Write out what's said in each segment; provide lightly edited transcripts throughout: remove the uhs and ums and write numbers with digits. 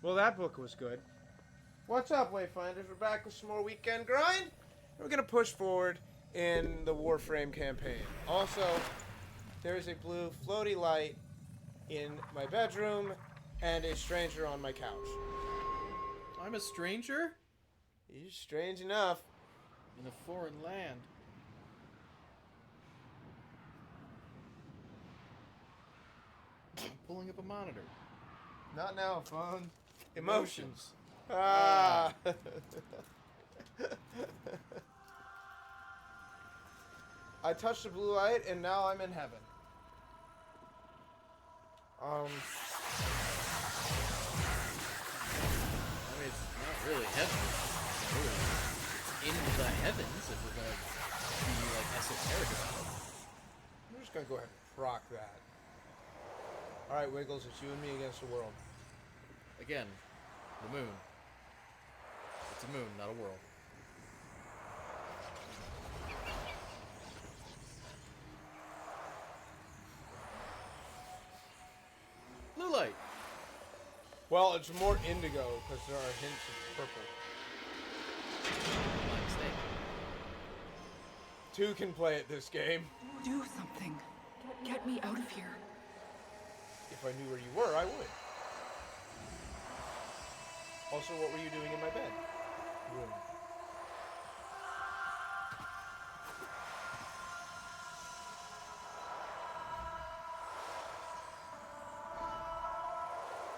Well, that book was good. What's up, Wayfinders? We're back with some more weekend grind. We're going to push forward in the Warframe campaign. Also, there is a blue floaty light in my bedroom and a stranger on my couch. I'm a stranger? You're strange enough. In a foreign land. I'm pulling up a monitor. Not now, phone. Emotions. Ah. I touched the blue light and now I'm in heaven. I mean, it's not really heaven. It's in the heavens if we're going to be like esoteric about it. I'm just going to go ahead and proc that. Alright, Wiggles, it's you and me against the world. Again, the moon. It's a moon, not a world. Blue light. Well, it's more indigo because there are hints of purple. My mistake. Two can play at this game. Do something. Get me out of here. If I knew where you were, I would. Also, what were you doing in my bed? Room.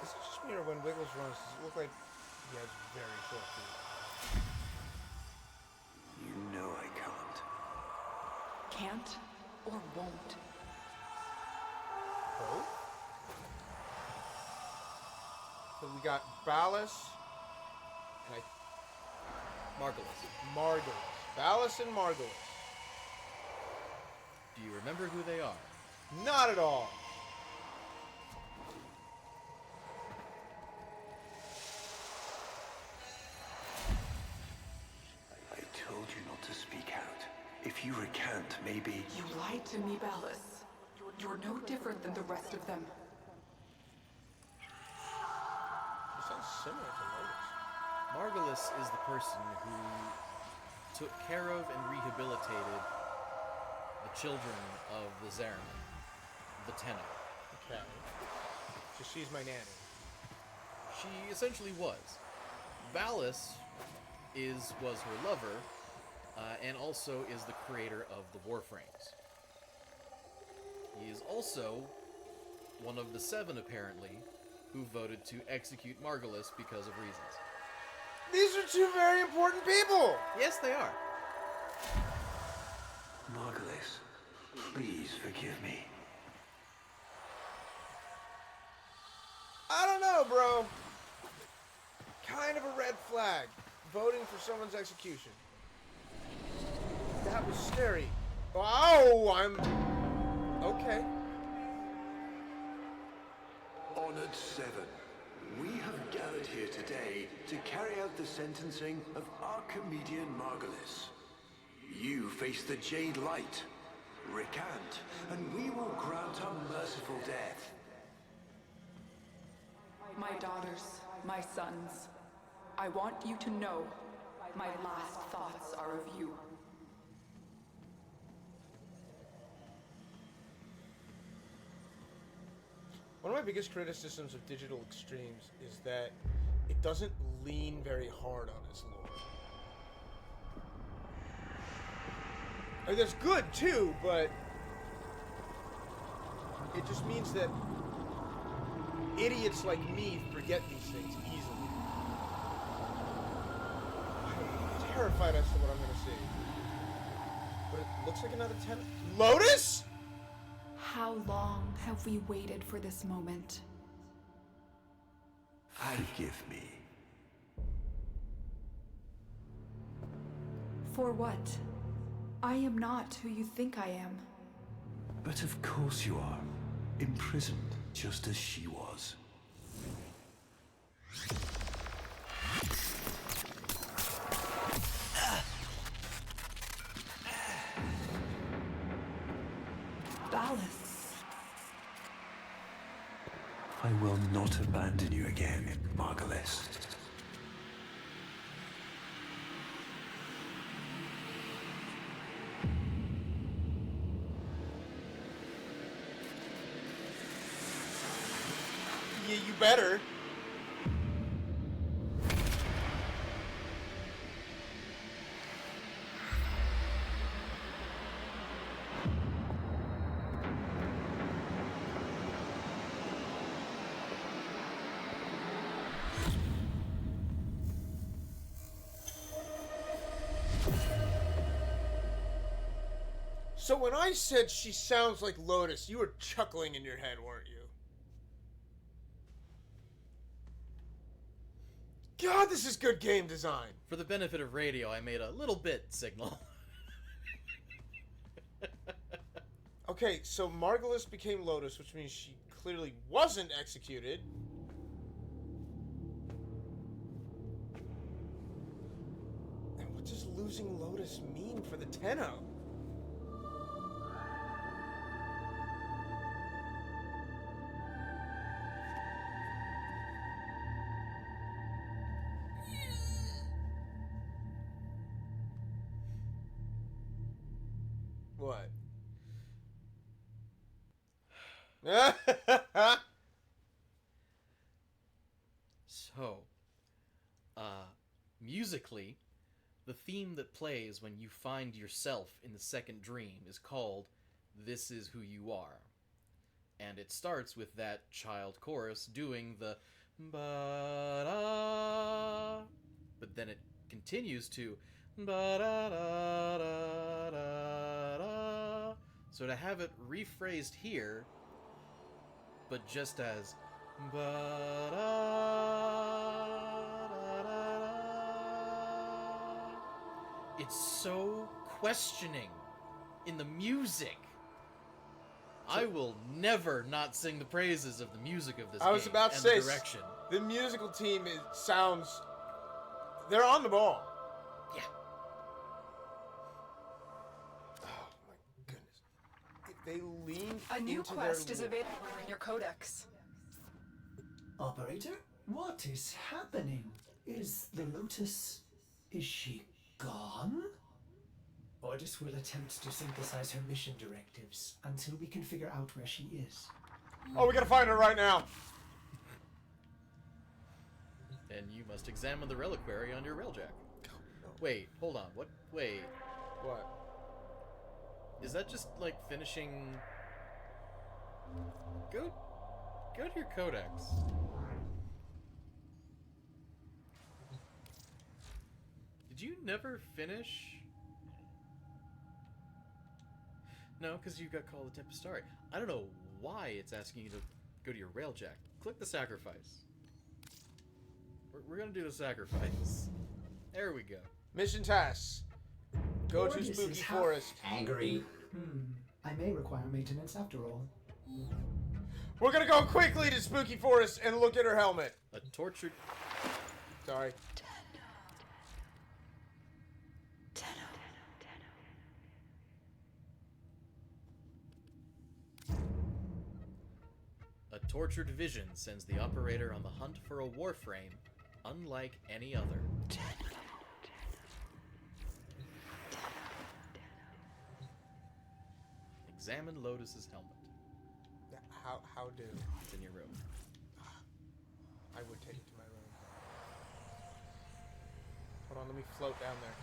Is it just me or when Wiggles runs, does it look like he has very short feet? You know I can't. Can't or won't. Both? So we got Ballas and Margulis. Ballas and Margulis. Do you remember who they are? Not at all. I told you not to speak out. If you recant, maybe... You lied to me, Ballas. You're no different than the rest of them. It sounds similar to Lotus. Margulis is the person who took care of and rehabilitated the children of the Zariman, the Tenno. Okay. So she's my nanny. She essentially was. Ballas was her lover, and also is the creator of the Warframes. He is also one of the 7, apparently, who voted to execute Margulis because of reasons. These are two very important people! Yes, they are. Margulis, please forgive me. I don't know, bro. Kind of a red flag. Voting for someone's execution. That was scary. Oh, I'm... Okay. Honored 7, we have gathered here today to carry out the sentencing of our comedian Margulis. You face the Jade Light. Recant, and we will grant a merciful death. My daughters, my sons, I want you to know my last thoughts are of you. One of my biggest criticisms of Digital Extremes is that it doesn't lean very hard on its lore. I mean, that's good too, but it just means that idiots like me forget these things easily. I'm terrified as to what I'm going to see. But it looks like another 10. Lotus? How long have we waited for this moment? Forgive me. For what? I am not who you think I am. But of course you are. Imprisoned, just as she was. Ballas. I will not abandon you again, Margulis. Yeah, you better. So when I said she sounds like Lotus, you were chuckling in your head, weren't you? God, this is good game design. For the benefit of radio, I made a little bit signal. Okay, so Margulis became Lotus, which means she clearly wasn't executed. And what does losing Lotus mean for the Tenno? What? So, musically, the theme that plays when you find yourself in the second dream is called This Is Who You Are. And it starts with that child chorus doing the ba-da, but then it continues to ba-da-da-da-da-da. So to have it rephrased here, but just as ba-da-da-da-da, it's so questioning in the music. I will never not sing the praises of the music of this game. I was about to and say, the direction. the musical team sounds... They're on the ball. Yeah. Oh my goodness. If they lean A new into quest their is available in your codex. Operator, what is happening? Is the Lotus... is she gone? Ordis will attempt to synthesize her mission directives until we can figure out where she is. Oh, we gotta find her right now. And you must examine the reliquary on your railjack. Wait, hold on. What? Wait. What? Is that just like finishing? Go to your codex. Did you never finish? No, because you got called the Tempestari. I don't know why it's asking you to go to your railjack. Click the sacrifice. We're gonna do the sacrifice. There we go. Mission tasks. Go to Ordis Spooky is half Forest. Angry. I may require maintenance after all. We're gonna go quickly to Spooky Forest and look at her helmet. A tortured. Sorry. A tortured vision sends the operator on the hunt for a Warframe, unlike any other. Examine Lotus's helmet. How do? It's in your room. I would take it to my room. Hold on, let me float down there.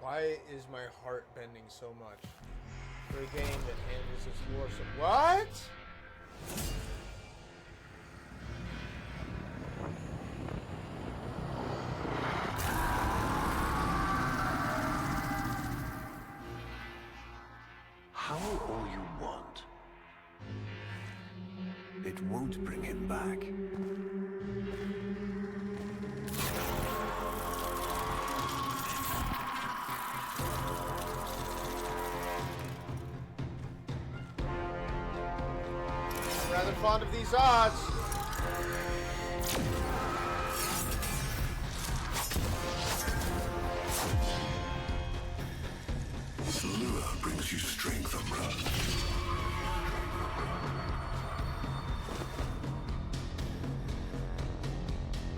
Why is my heart bending so much for a game that handles its lore so... What? Howl all you want. It won't bring him back. I'm rather fond of these odds.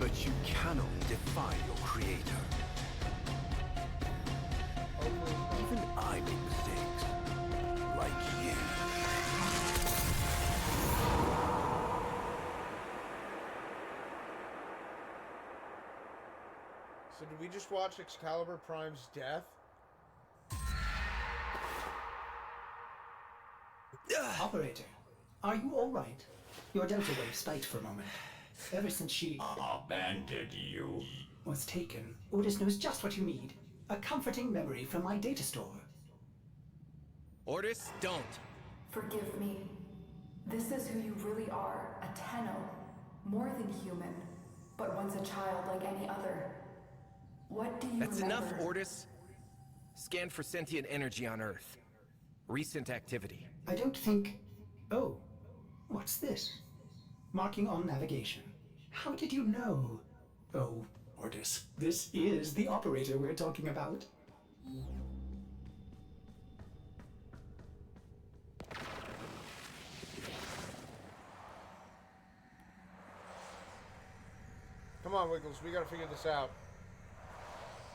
But you cannot defy your creator. Even I make mistakes. Like you. So did we just watch Excalibur Prime's death? Operator, are you alright? Your Delta Wave spiked for a moment. Ever since she Abandoned you. was taken, Otis knows just what you need. A comforting memory from my data store. Ortis, don't. Forgive me. This is who you really are, a Tenno. More than human, but once a child like any other. What do you That's remember? enough, Ortis. Scan for sentient energy on Earth. Recent activity. I don't think... Oh, what's this? Marking on navigation. How did you know? Oh, Otis, this is the operator we're talking about. Come on, Wiggles, we gotta figure this out.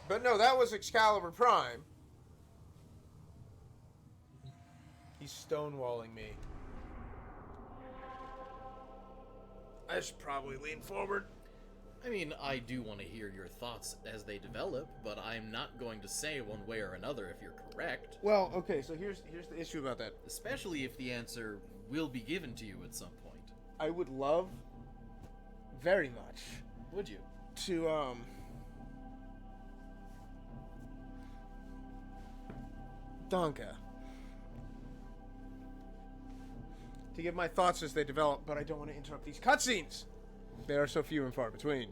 But no, that was Excalibur Prime. He's stonewalling me. I should probably lean forward. I mean, I do want to hear your thoughts as they develop, but I'm not going to say one way or another if you're correct. Well, okay, so here's the issue about that. Especially if the answer will be given to you at some point. I would love very much Would you? to Donka. To give my thoughts as they develop, but I don't want to interrupt these cutscenes. They are so few and far between.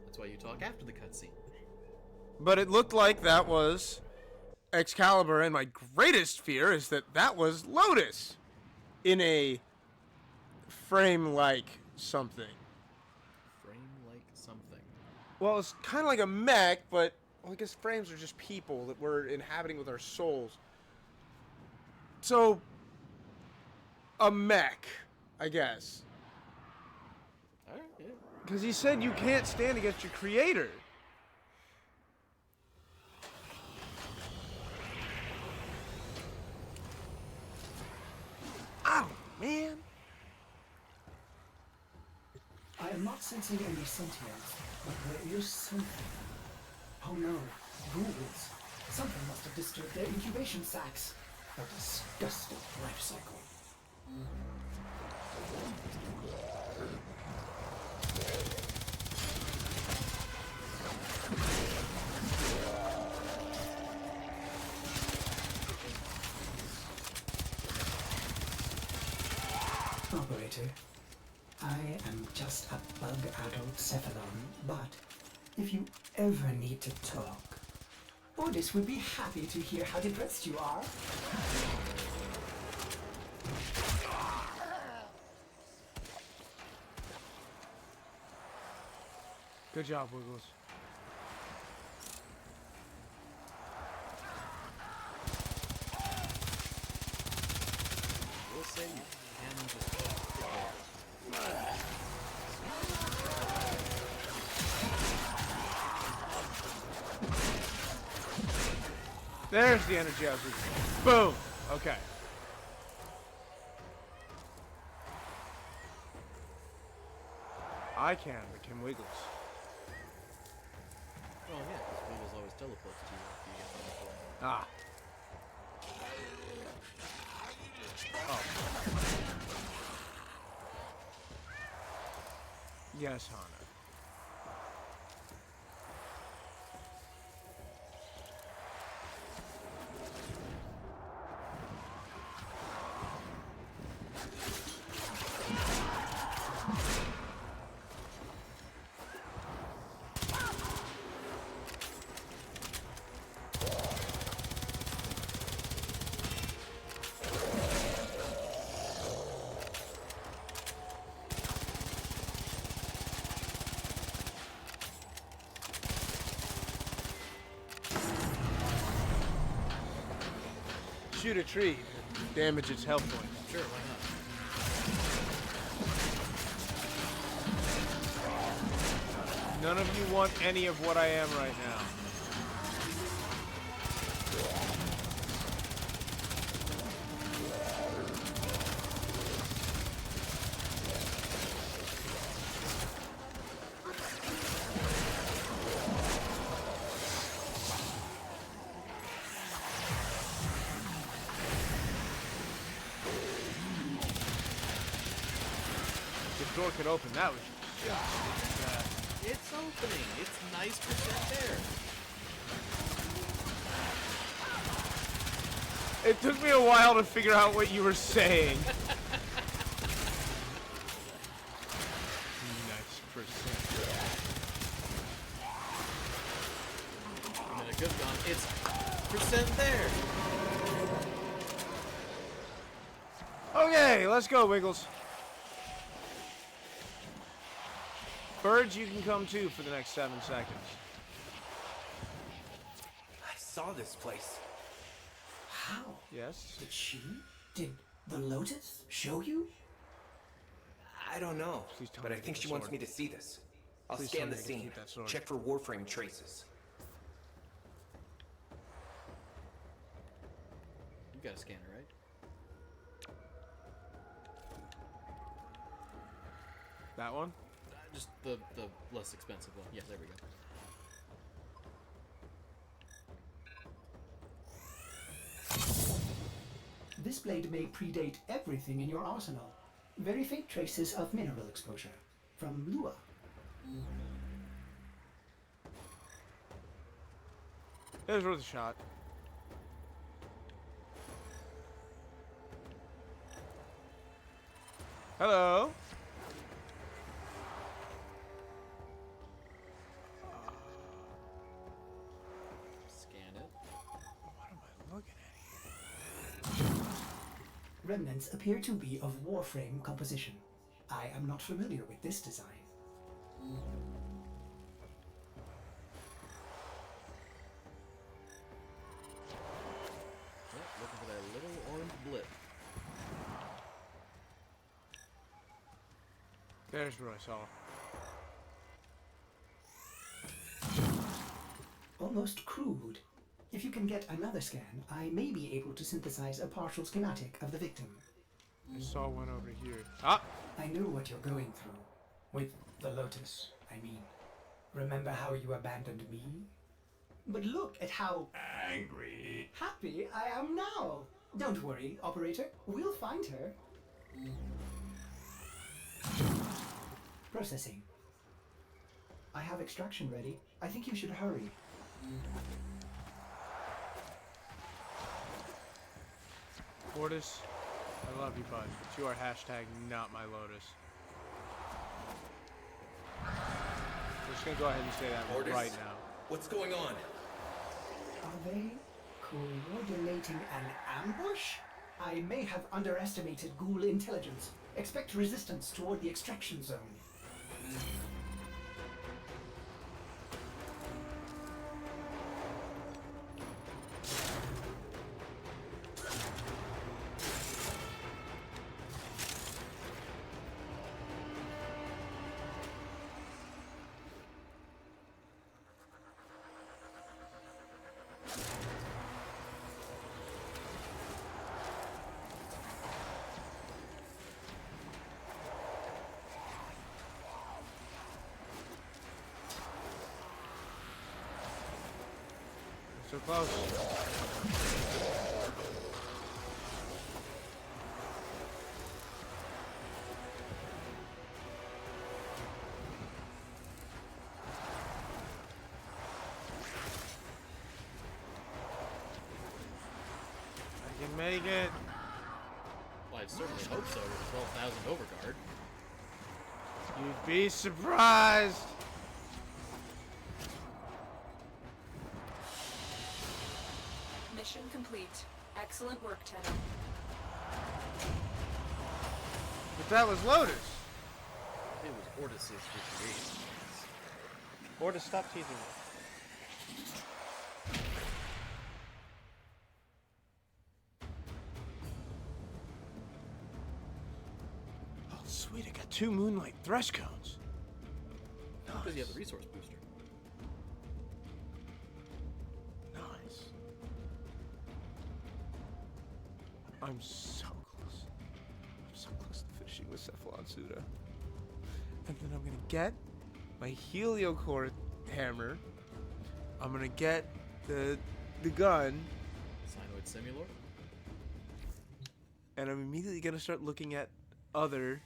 That's why you talk after the cutscene. But it looked like that was Excalibur, and my greatest fear is that that was Lotus in a frame-like something. Frame-like something. Well, it's kind of like a mech, but well, I guess frames are just people that we're inhabiting with our souls. So, a mech, I guess. Alright, yeah. Because he said you can't stand against your creator. Ow, man. I am not sensing any sentience, but there is something. Oh no, ghouls. Something must have disturbed their incubation sacs. A disgusting life cycle. Operator, I am just a bug-addled Cephalon, but if you ever need to talk, Otis would be happy to hear how depressed you are. Good job, Wiggles. We'll say you can just get there. There's the energy I was looking for. Boom. Okay. I can, but can Wiggles? Oh yeah, because Wiggles always teleports to you after you get from the floor. Ah. Oh. Yes, Hana. Shoot a tree, damage its health point. Sure, why not? None of you want any of what I am right now. The door could open. That was just It's opening. It's nice percent there. It took me a while to figure out what you were saying. Nice percent. And then it could have gone. It's percent there. Okay, let's go, Wiggles. Birds, you can come too for the next 7 seconds. I saw this place. How? Yes? Did the Lotus show you? I don't know, Please tell but me I to think get she the wants sword. me to see this. I'll Please scan tell the me to scene, keep that sword. check for Warframe traces. You got a scanner, right? That one? Just the less expensive one. Yeah, there we go. This blade may predate everything in your arsenal. Very faint traces of mineral exposure. From Lua. It was worth a shot. Hello? Scan it. What am I looking at here? Remnants appear to be of Warframe composition. I am not familiar with this design. Yep, looking for that little orange blip. There's what I saw. Almost crude. If you can get another scan, I may be able to synthesize a partial schematic of the victim. I saw one over here. Ah! I know what you're going through. With the Lotus, I mean. Remember how you abandoned me? But look at how Angry. happy I am now. Don't worry, operator. We'll find her. Processing. I have extraction ready. I think you should hurry. Mortis, I love you, bud. But you are hashtag not my Lotus. I'm just gonna go ahead and say that Mortis? right now. What's going on? Are they coordinating an ambush? I may have underestimated ghoul intelligence. Expect resistance toward the extraction zone. So close. I can make it. Well, I'd certainly hope so with 12,000 overguard. You'd be surprised. Mission complete. Excellent work, Tenno. But that was Lotus. It was Ortis's recreation. Or to stop teasing me. Oh, sweet. I got 2 moonlight thresh cones. Good because you have the resource booster. Nice. I'm so close. I'm so close to finishing with Cephalon Suda. And then I'm gonna get my heliocore hammer. I'm gonna get the gun. Cyanoid Simulor. And I'm immediately gonna start looking at other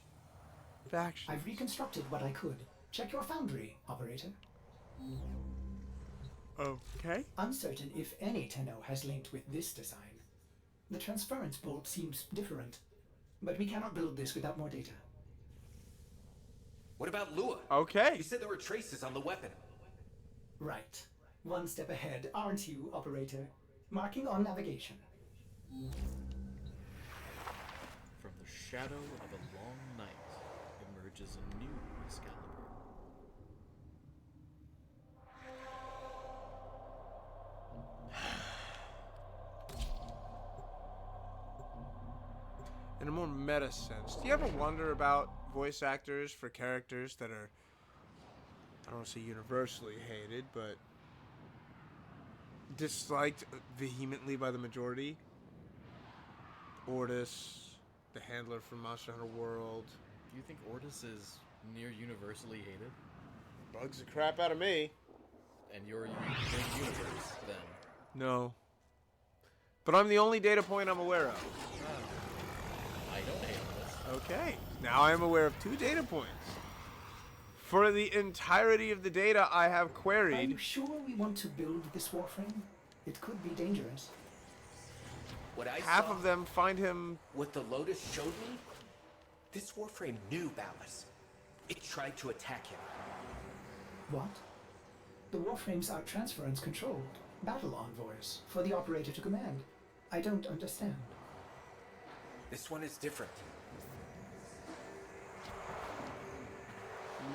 factions. I've reconstructed what I could. Check your foundry, operator. Okay. Uncertain if any Tenno has linked with this design. The transference bolt seems different, but we cannot build this without more data. What about Lua? Okay. You said there were traces on the weapon. Right. One step ahead, aren't you, operator? Marking on navigation. From the shadow of a long night emerges a new Excalibur. In a more meta sense, do you ever wonder about voice actors for characters that are, I don't want to say universally hated, but disliked vehemently by the majority? Ordis, the handler from Monster Hunter World. Do you think Ordis is near universally hated? Bugs the crap out of me. And you're in universe, then? No. But I'm the only data point I'm aware of. I don't hate on this. Okay, now I am aware of 2 data points. For the entirety of the data I have Are queried, you sure we want to build this Warframe? It could be dangerous. What I half saw, of them find him... what the Lotus showed me, this Warframe knew Ballas. It tried to attack him. What? The Warframes are transference controlled, battle envoys, for the operator to command. I don't understand. This one is different.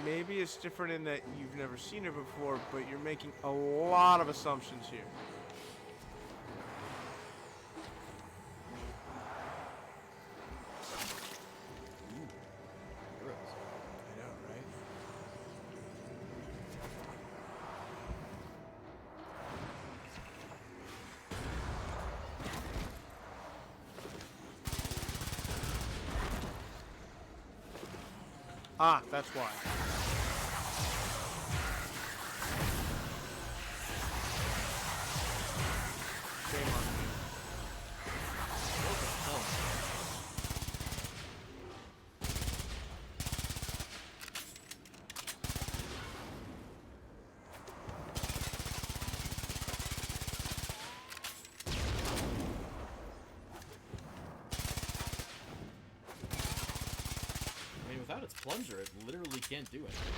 Maybe it's different in that you've never seen it before, but you're making a lot of assumptions here. Heroes. I know, right? Ah, that's why. Shame on me. I mean, without its plunger, it literally can't do anything.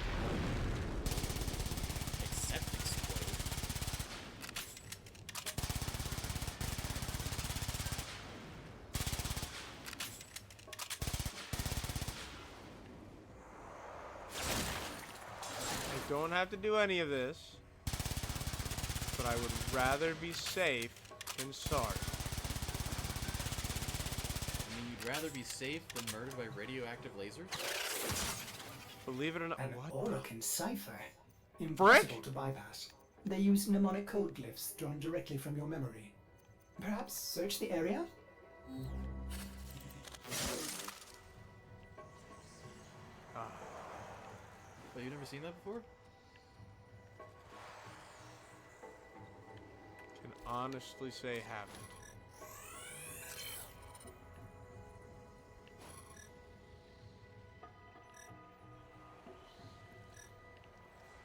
Except explode. I don't have to do any of this, but I would rather be safe than sorry. I mean, you'd rather be safe than murdered by radioactive lasers? Believe it or not, An what? Orokin cipher. Impossible to bypass. They use mnemonic code glyphs drawn directly from your memory. Perhaps search the area? Oh, you've never seen that before? Can honestly say haven't.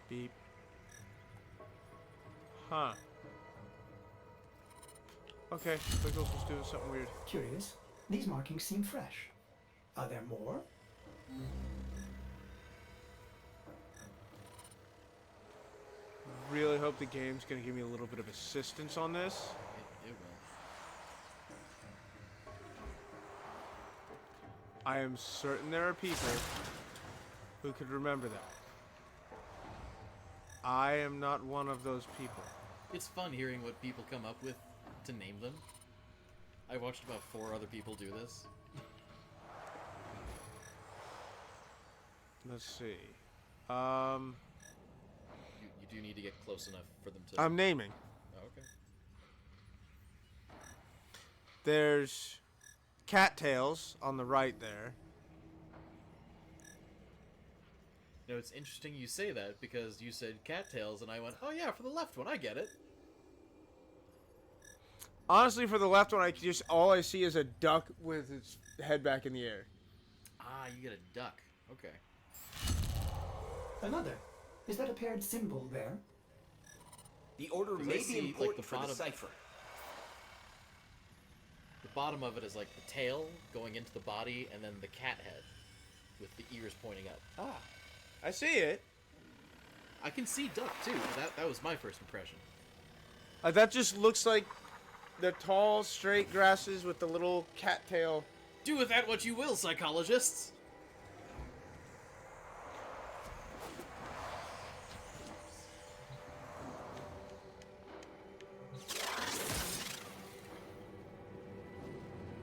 Beep. Huh. Okay, Wiggles was doing something weird. Curious. These markings seem fresh. Are there more? Really hope the game's gonna give me a little bit of assistance on this. It will. I am certain there are people who could remember that. I am not one of those people. It's fun hearing what people come up with to name them. I watched about 4 other people do this. Let's see. you do need to get close enough for them to... I'm naming. Oh, okay. There's cattails on the right there. You know, it's interesting you say that, because you said cattails, and I went, oh yeah, for the left one, I get it. Honestly, for the left one, all I see is a duck with its head back in the air. Ah, you get a duck. Okay. Another. Is that a paired symbol there? The order Does may I be see, like, important the for the bottom- cipher. The bottom of it is like the tail going into the body, and then the cat head with the ears pointing up. Ah, I see it. I can see duck too. That was my first impression. That just looks like the tall, straight grasses with the little cattail. Do with that what you will, psychologists.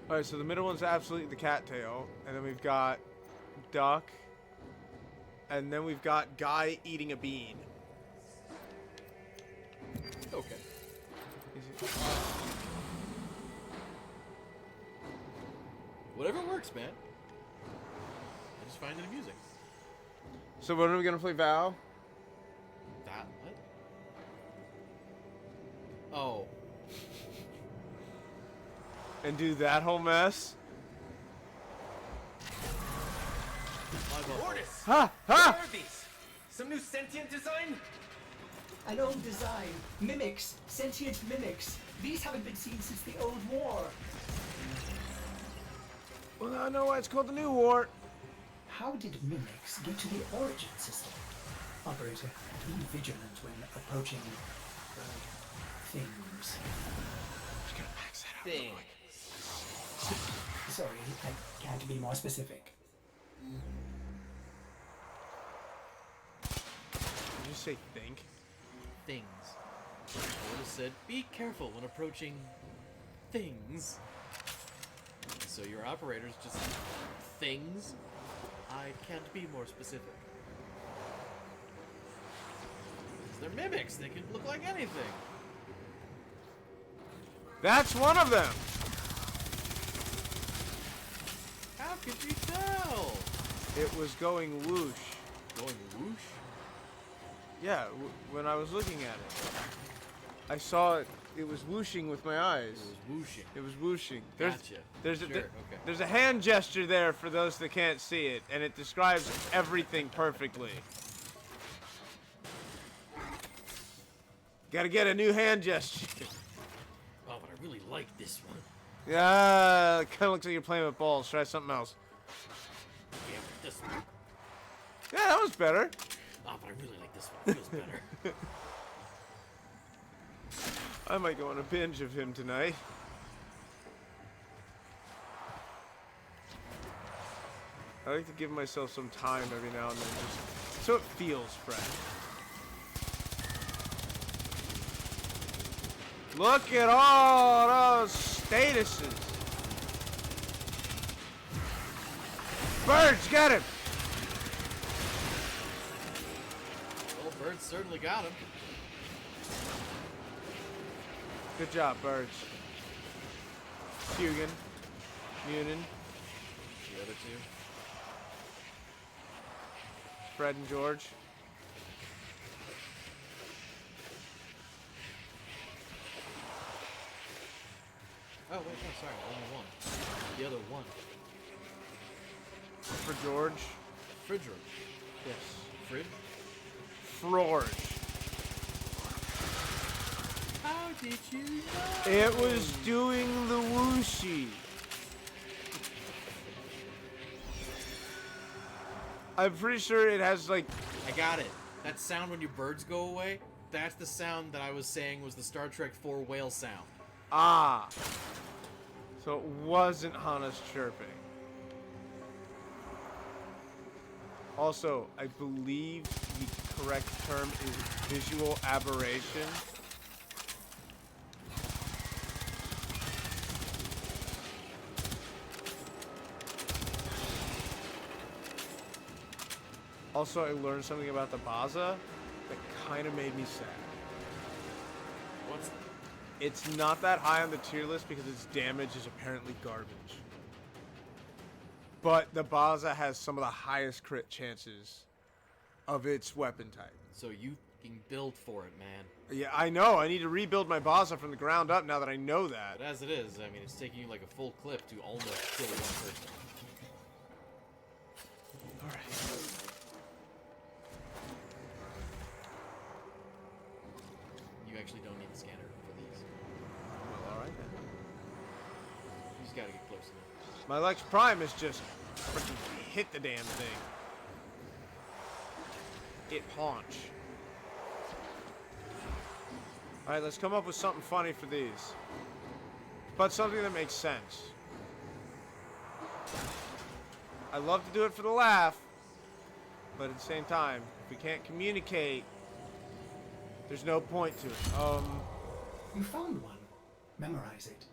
Alright, so the middle one's absolutely the cattail, and then we've got duck, and then we've got guy eating a bean. Okay. Whatever works, man. I just find it amusing. So when are we gonna play Val? That what? Oh. And do that whole mess? My bad. Mortis! Ha! What Ha! are these? Some new sentient design? An old design. Mimics. Sentient mimics. These haven't been seen since the old war. Well, now I know why it's called the New War. How did mimics get to the origin system? Operator, be vigilant when approaching things. Thing. Sorry, I can't be more specific. Did you say think? Things. I would have said, be careful when approaching things. So your operator's just things? I can't be more specific. 'Cause they're mimics. They can look like anything. That's one of them! How could you tell? It was going whoosh. Going whoosh? Yeah, when I was looking at it. I saw it. It was whooshing with my eyes. It was whooshing. It was whooshing. Gotcha. There's Sure, a okay. there's a hand gesture there for those that can't see it, and it describes everything perfectly. Gotta get a new hand gesture. Oh, but I really like this one. Yeah, it kind of looks like you're playing with balls. Try something else. Yeah, but this one. Yeah, that was better. Oh, but I really like this one. It feels better. I might go on a binge of him tonight. I like to give myself some time every now and then, just so it feels fresh. Look at all those statuses. Birds, get him! Well, Bird certainly got him. Good job, Birds. Hugin. Munin. The other two. Fred and George. Oh, wait, no, sorry. Only one. The other one. For George. Fridger. Yes. Frid? Frorge. How did you know? It was doing the whooshy. I'm pretty sure it has like... I got it. That sound when your birds go away, that's the sound that I was saying was the Star Trek 4 whale sound. Ah. So it wasn't Hana's chirping. Also, I believe the correct term is visual aberration. Also, I learned something about the Baza that kind of made me sad. What's It's not that high on the tier list because its damage is apparently garbage. But the Baza has some of the highest crit chances of its weapon type. so you can build for it, man. Yeah, I know. I need to rebuild my Baza from the ground up now that I know that. But as it is, I mean, it's taking you like a full clip to almost kill one person. Alright. You actually don't need the scanner for these. Well, alright then. You just gotta get close enough. My Lex Prime is just freaking hit the damn thing. It haunch. Alright, let's come up with something funny for these. But something that makes sense. I love to do it for the laugh, but at the same time, if we can't communicate, there's no point to it. You found one. Memorize it.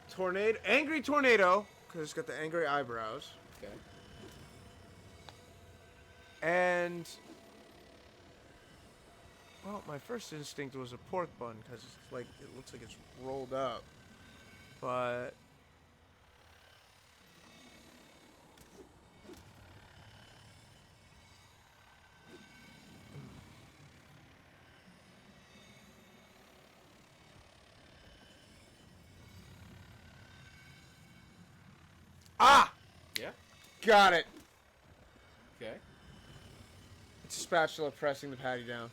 Tornado, angry tornado, because it's got the angry eyebrows. Okay. And, well, my first instinct was a pork bun, because it's like, it looks like it's rolled up. But ah, Yeah? got it. Okay. It's a spatula pressing the patty down.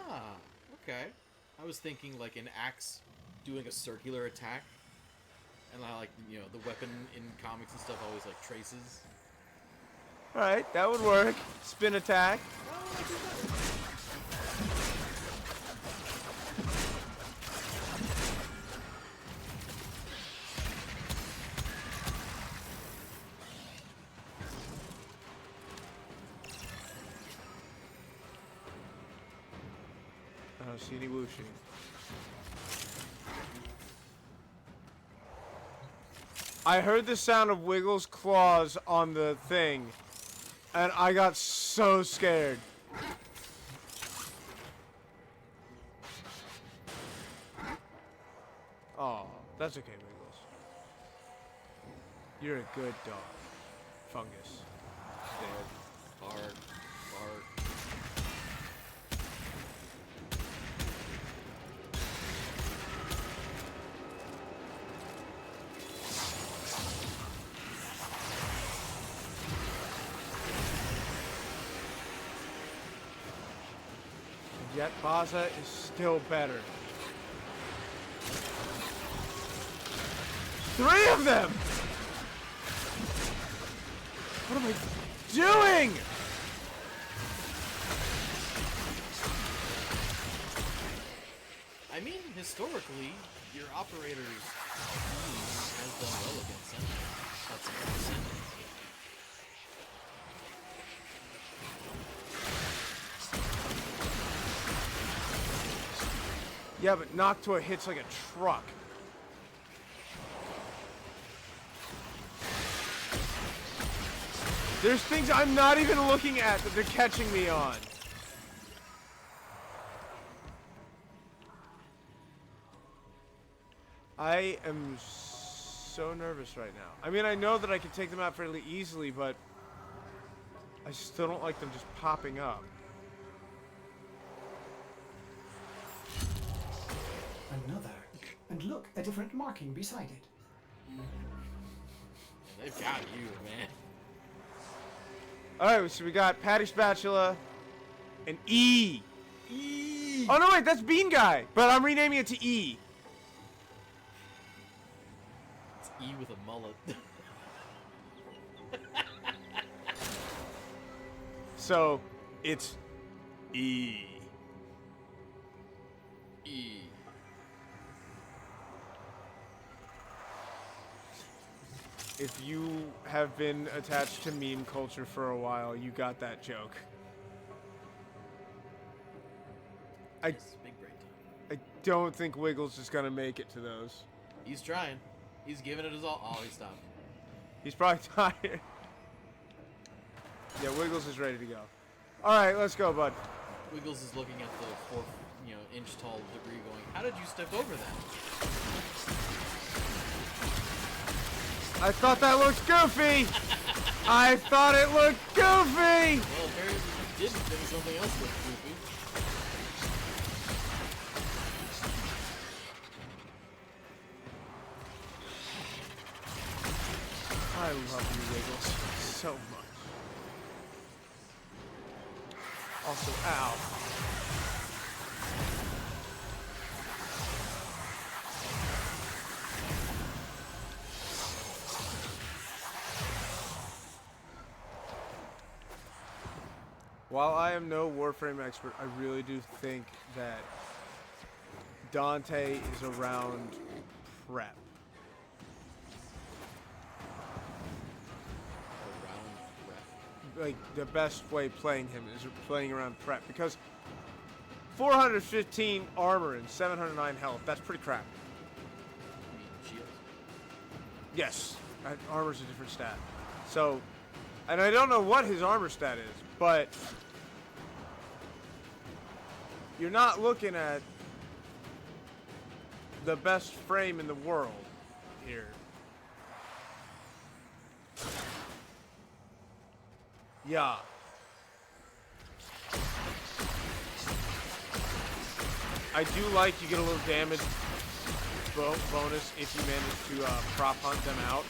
Ah, okay. I was thinking like an axe doing a circular attack. And I like, you know, the weapon in comics and stuff always like traces. All right, that would work. Spin attack. I don't see any whooshing. I heard the sound of Wiggle's claws on the thing, and I got so scared. Oh, that's okay, Wiggles. You're a good dog. Fungus. Dead. Bark. Bark. Yet Baza is still better. 3 of them! What am I doing? I mean, historically, your operator's team has done well against Sentinels. That's Sentinels. Yeah, but Noctua hits like a truck. There's things I'm not even looking at that they're catching me on. I am so nervous right now. I mean, I know that I can take them out fairly easily, but I still don't like them just popping up. Another. And look, a different marking beside it. They've got you, man. Alright, so we got Patty Spatula and E. E. Oh no, wait, that's Bean Guy, but I'm renaming it to E. It's E with a mullet. So, it's E. E. If you have been attached to meme culture for a while, you got that joke. Yes, big brain time. I don't think Wiggles is gonna make it to those. He's trying. He's giving it his all. Oh, he stopped. He's probably tired. Yeah, Wiggles is ready to go. All right, let's go, bud. Wiggles is looking at the 4-inch tall debris going, how did you step over that? I thought that looked goofy. I thought it looked goofy. Well, apparently you didn't think something else looked goofy. I love you, Wiggles, so much. Also, ow. While I am no Warframe expert, I really do think that Dante is around prep. Like, the best way playing him is playing around prep, because 415 armor and 709 health, that's pretty crap. You mean shields? Yes, armor's a different stat. So, and I don't know what his armor stat is, but you're not looking at the best frame in the world here. Yeah. I do like you get a little damage bonus if you manage to prop hunt them out.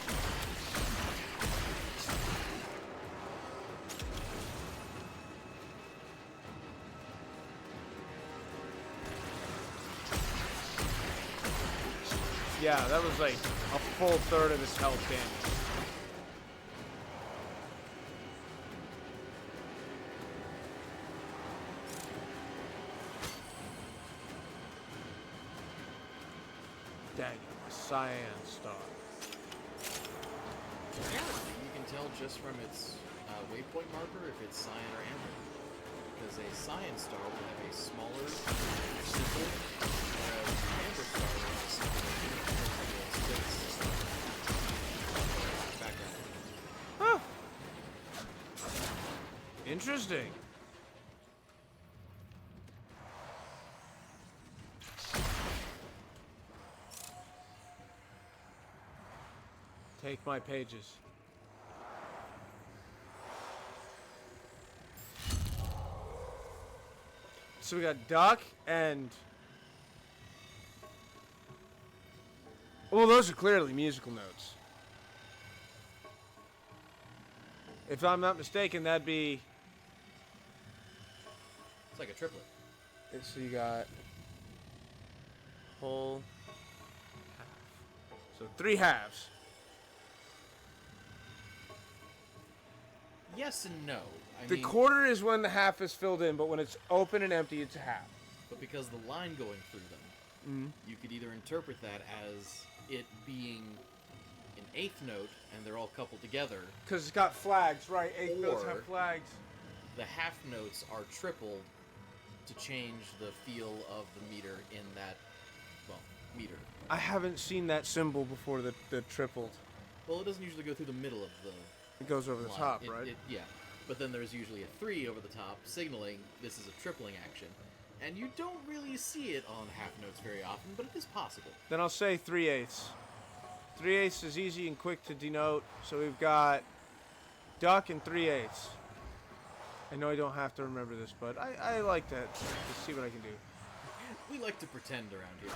Yeah, that was like a full third of his health damage. Dang it, a cyan star. Apparently, you can tell just from its waypoint marker if it's cyan or amber. Because a cyan star will have a smaller symbol, whereas an amber star will have a symbol that is background. Huh. Interesting. Take my pages. So we got Duck and... Well, those are clearly musical notes. If I'm not mistaken, that'd be... It's like a triplet. So you got... Whole... Half. So 3 halves. Yes and no. I The mean, quarter is when the half is filled in, but when it's open and empty, it's a half. but because the line going through them, you could either interpret that as it being an eighth note and they're all coupled together. Because it's got flags, right? 8 notes Or- have flags. The half notes are tripled to change the feel of the meter in that, well, meter. I haven't seen that symbol before, the tripled. Well, it doesn't usually go through the middle of the It goes over the line. top, right? Yeah. But then there's usually a 3 over the top, signaling this is a tripling action. And you don't really see it on half notes very often, but it is possible. Then I'll say 3/8. 3/8 is easy and quick to denote, so we've got Duck and 3/8. I know I don't have to remember this, but I like to see what I can do. We like to pretend around here.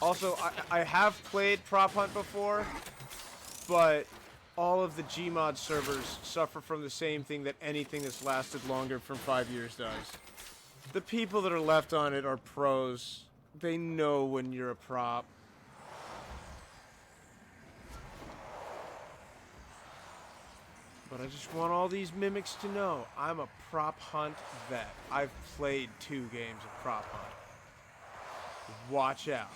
Also, I have played Prop Hunt before, but all of the Gmod servers suffer from the same thing that anything that's lasted longer from 5 years does. The people that are left on it are pros. They know when you're a prop. But I just want all these mimics to know I'm a Prop Hunt vet. I've played 2 games of Prop Hunt. Watch out.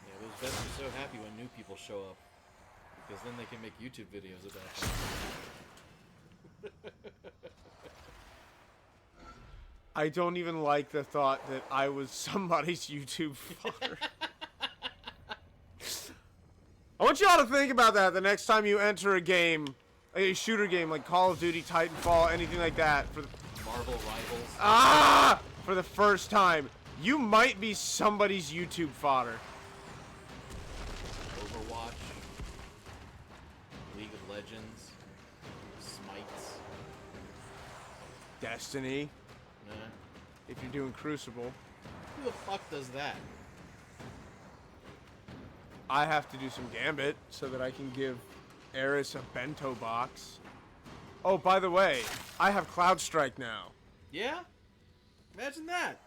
Yeah, those vets are so happy when new people show up. Because then they can make YouTube videos about them. I don't even like the thought that I was somebody's YouTube fodder. I want you all to think about that the next time you enter a game, a shooter game like Call of Duty, Titanfall, anything like that. For the, Marvel Rivals. for the first time, you might be somebody's YouTube fodder. Overwatch. League of Legends. Smites. Destiny, Nah. if you're doing Crucible. Who the fuck does that? I have to do some Gambit so that I can give Eris a bento box. Oh, by the way, I have Cloud Strike now. Yeah? Imagine that.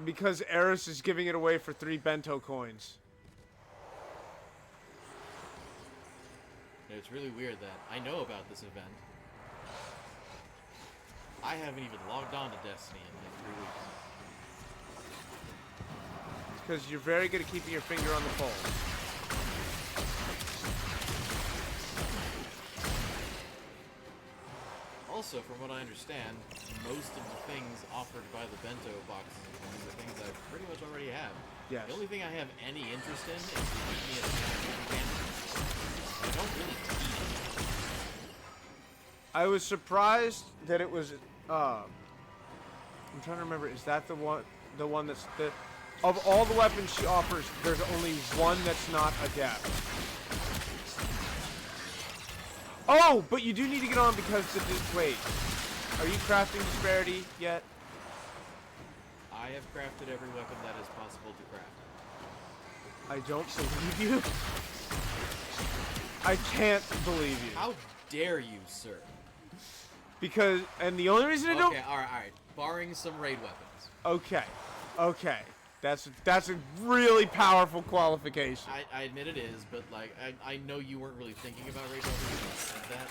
Because Eris is giving it away for 3 bento coins. It's really weird that I know about this event. I haven't even logged on to Destiny in like 3 weeks. Because you're very good at keeping your finger on the pulse. Also, from what I understand, most of the things offered by the bento boxes are things I pretty much already have. Yes. The only thing I have any interest in is the Disney and I don't really need it. I was surprised that it was, I'm trying to remember, is that the one that's the, of all the weapons she offers, there's only one that's not adept. Oh, but you do need to get on because wait, are you crafting disparity yet? I have crafted every weapon that is possible to craft. I don't believe you. I can't believe you. How dare you, sir? Because, and the only reason I don't... Okay, alright. Barring some raid weapons. Okay. That's a really powerful qualification. I admit it is, but like, I know you weren't really thinking about raid weapons when you said that.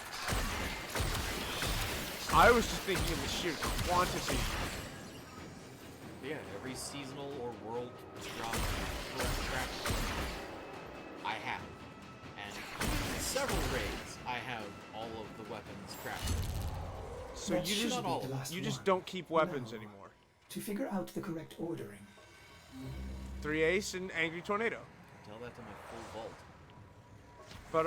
I was just thinking of the sheer quantity. But yeah, every seasonal or world drop craft I have. And in several raids, I have all of the weapons crafted. So That you should just be the last you just one. don't keep weapons Now, anymore. To figure out the correct ordering. 3 Ace and Angry Tornado. Tell that to my full vault. But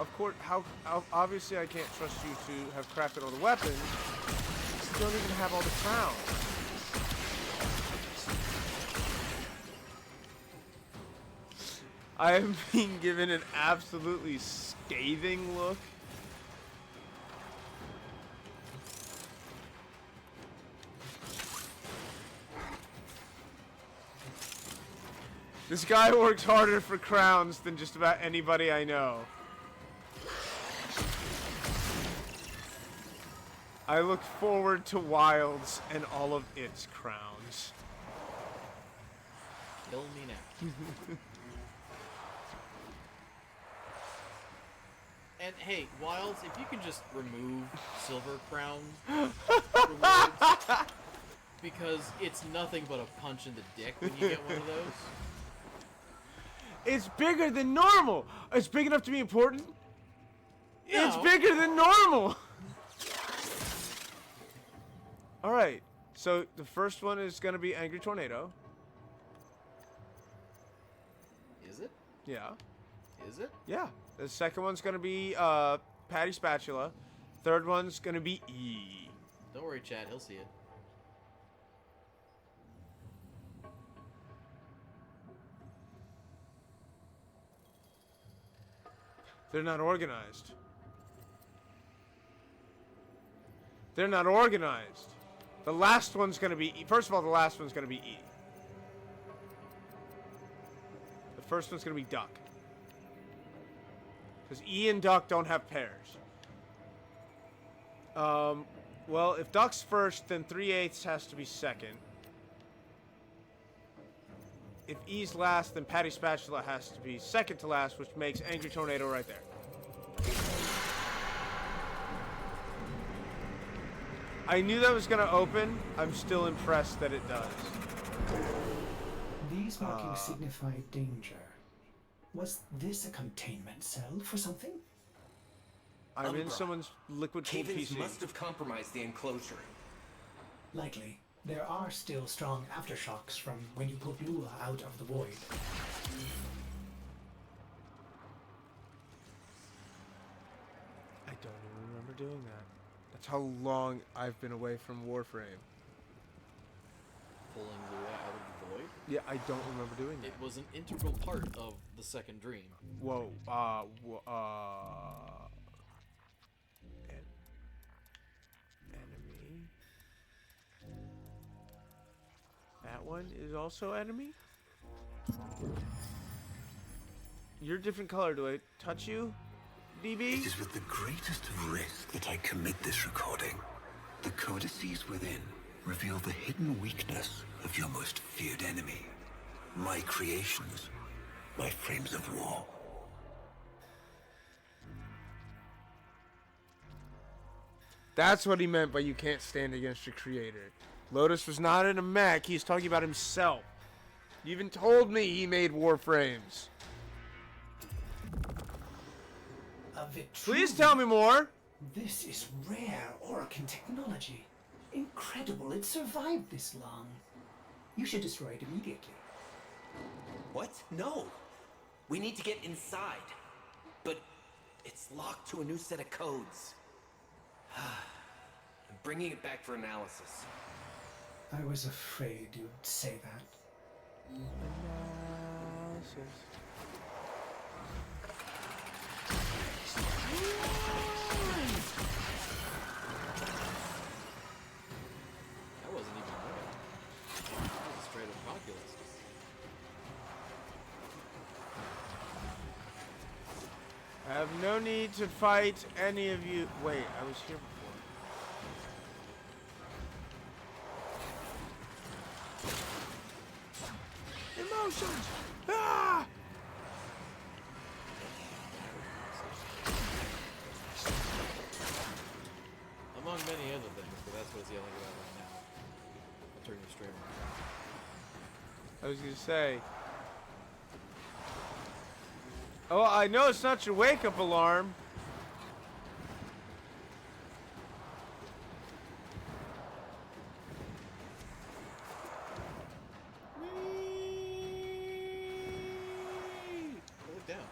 of course, how obviously I can't trust you to have crafted all the weapons. You don't even have all the crowns. I am being given an absolutely scathing look. This guy works harder for crowns than just about anybody I know. I look forward to Wilds and all of its crowns. Kill me now. And hey, Wilds, if you can just remove Silver Crown rewards, because it's nothing but a punch in the dick when you get one of those. It's bigger than normal. It's big enough to be important. No. It's bigger than normal. All right. So the first one is going to be Angry Tornado. Is it? Yeah. Is it? Yeah. The second one's going to be Patty Spatula. Third one's going to be E. Don't worry, Chad. He'll see it. They're not organized. They're not organized. The last one's going to be E. First of all, the last one's going to be E. The first one's going to be Duck. Because E and Duck don't have pairs. Well, if Duck's first, then 3/8 has to be second. If E's last, then Patty Spatula has to be second to last, which makes Angry Tornado right there. I knew that was going to open. I'm still impressed that it does. These markings signify danger. Was this a containment cell for something? I'm in Umbra. someone's liquid-cooled Cave-ins PC. must have compromised the enclosure. Likely. There are still strong aftershocks from when you pulled Lua out of the void. doing that. That's how long I've been away from Warframe. Pulling Lua out of the void. Yeah, I don't remember doing that. It was an integral part of the second dream. Whoa, enemy. That one is also enemy? You're a different color. Do I touch you, DB? It is with the greatest of risk that I commit this recording. The codices within reveal the hidden weakness of your most feared enemy. My creations, my frames of war. That's what he meant by you can't stand against your creator. Lotus was not in a mech. He's talking about himself. You even told me he made Warframes. A Vitruvian. Please tell me more. This is rare Orokin technology. Incredible it survived this long. You should destroy it immediately. What? No. We need to get inside. But it's locked to a new set of codes. I'm bringing it back for analysis. I was afraid you'd say that. That wasn't even right. That was a straight up Oculus. I have no need to fight any of you. Wait, I was here before. Emotions! Ah! Among many other things, but that's what it's yelling about right now. I'll turn you straight around. I was gonna say. Oh, I know it's not your wake-up alarm. Pull it down.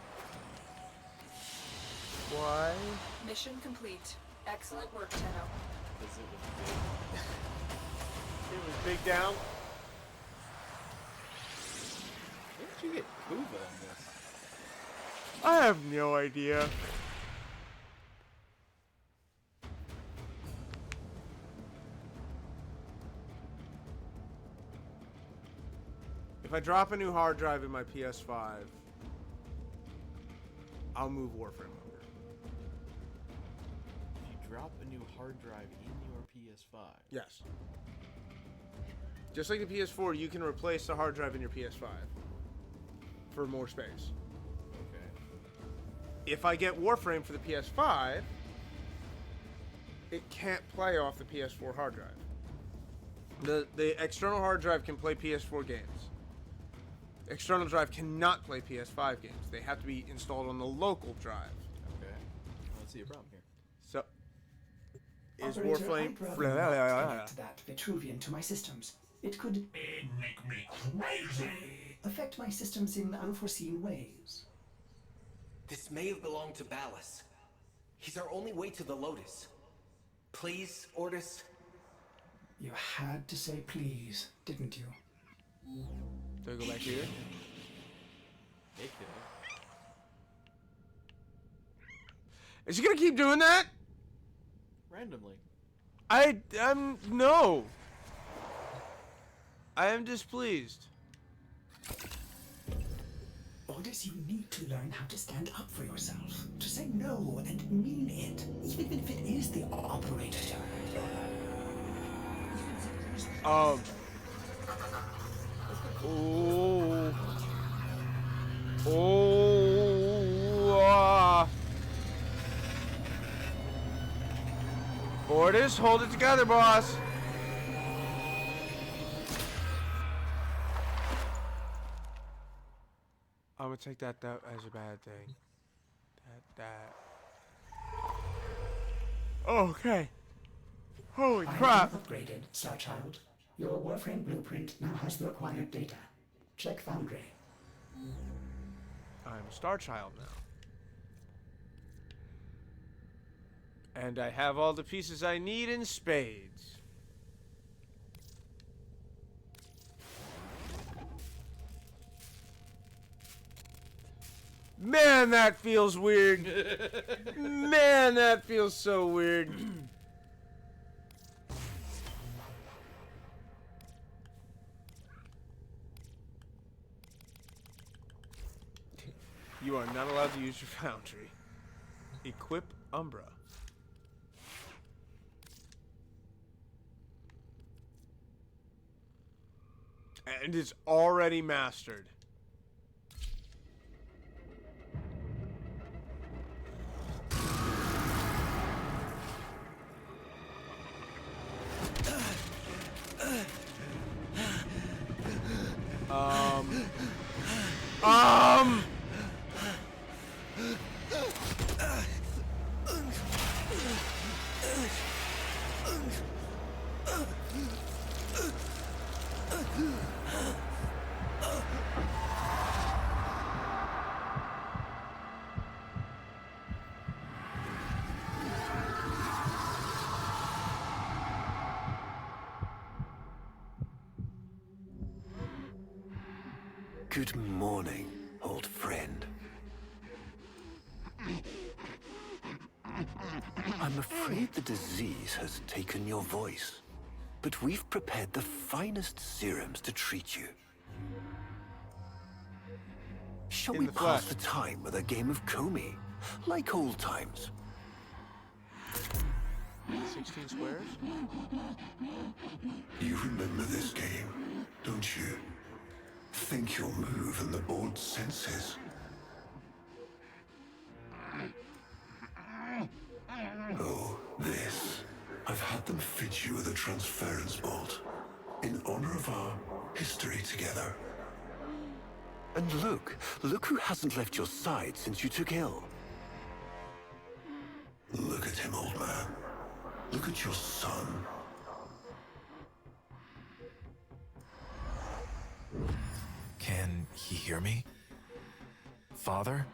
Why? Mission complete. Excellent work, Tenno. Because it was big. It was big down. Where did you get Kuva in this? I have no idea. If I drop a new hard drive in my PS5, I'll move Warframe over. If you drop a new hard drive in your PS5. Yes. Just like the PS4, you can replace the hard drive in your PS5 for more space. Okay. If I get Warframe for the PS5, it can't play off the PS4 hard drive. The external hard drive can play PS4 games. External drive cannot play PS5 games. They have to be installed on the local drive. Okay. I don't see a problem here. So, is Operator, Warframe... I'd rather not connect that Vitruvian to my systems. It could It make me crazy. affect my systems in unforeseen ways. This may have belonged to Ballas. He's our only way to the Lotus. Please, Ordis. You had to say please, didn't you? Do I go back here? Hey, kiddo. Is he gonna keep doing that? Randomly. No. I am displeased. Ordis, you need to learn how to stand up for yourself. To say no and mean it, even if it is the operator. Oh. Orders, hold it together, boss. I'm gonna take that as a bad thing. That. Okay. Holy crap. Upgraded, Starchild. Your Warframe blueprint now has the required data. Check Foundry. I'm a Star Child now. And I have all the pieces I need in spades. Man, that feels weird. Man, that feels so weird. You are not allowed to use your foundry. Equip Umbra. And it's already mastered. Um. Good morning, old friend. I'm afraid the disease has taken your voice, but we've prepared the finest serums to treat you. Shall In we the pass flesh. the time with a game of Comey, like old times? 16 squares? You remember this game, don't you? Think you'll move and the board senses. Oh, this. I've had them fit you with a transference bolt in honor of our history together. And look who hasn't left your side since you took ill. Look at him, old man. Look at your son. Can he hear me? Father?